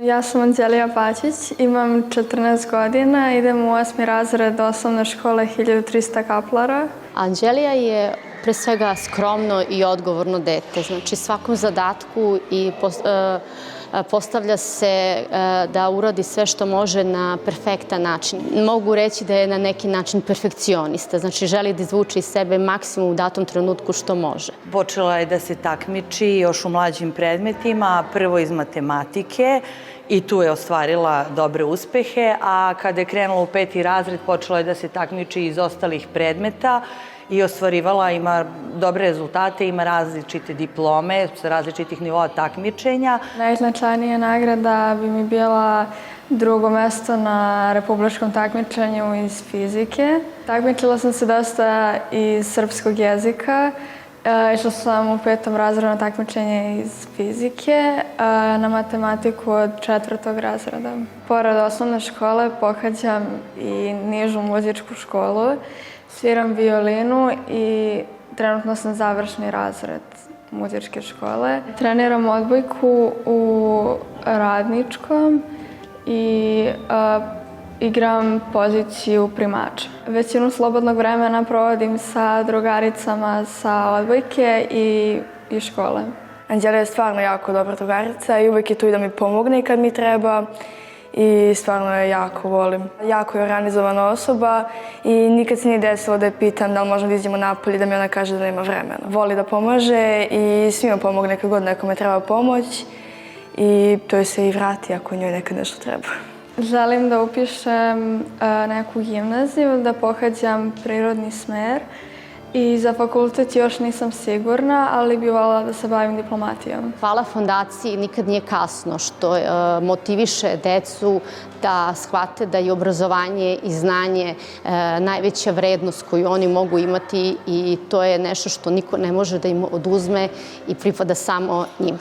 Ja sam Anđelija Pačić, imam 14 godina, idem u 8. razred osnovne škole 1300 Kaplara. Anđelija je pre svega skromno i odgovorno dete. Znači svakom zadatku i postavlja se da uradi sve što može na perfektan način. Mogu reći da je na neki način perfekcionista, znači želi da izvuče iz sebe maksimum u datom trenutku što može. Počela je da se takmiči još u mlađim predmetima, prvo iz matematike i tu je ostvarila dobre uspehe, a kada je krenula u 5. razred počela je da se takmiči iz ostalih predmeta i ostvarivala, ima dobre rezultate, ima različite diplome sa različitih nivoa takmičenja. Najznačajnija nagrada bi mi bila drugo mesto na republičkom takmičenju iz fizike. Takmičila sam se dosta iz srpskog jezika. Išla sam u 5. razredu na takmičenje iz fizike, na matematiku od 4. razreda. Pored osnovne škole pohađam i nižu muzičku školu. Sviram violinu i trenutno sam završni razred muzičke škole. Treniram odbojku u Radničkom i igram poziciju primača. Većinu slobodnog vremena provodim sa drugaricama sa odbojke i škole. Anđelija je stvarno jako dobra drugarica i uvijek je tu i da mi pomogne kad mi treba. I stvarno je jako volim. Jako je organizovana osoba i nikad se nije desilo da je pitam da li možemo da izađemo napolje i da mi ona kaže da nema vremena. Voli da pomaže i svima pomogne kad god nekome treba pomoć i to je se i vrati ako njoj nekad nešto treba. Želim da upišem neku gimnaziju, da pohađam prirodni smer i za fakultet još nisam sigurna, ali bi voljela da se bavim diplomatijom. Hvala fondaciji Nikad nije kasno što motiviše decu da shvate da je obrazovanje i znanje najveća vrednost koju oni mogu imati i to je nešto što niko ne može da im oduzme i pripada samo njima.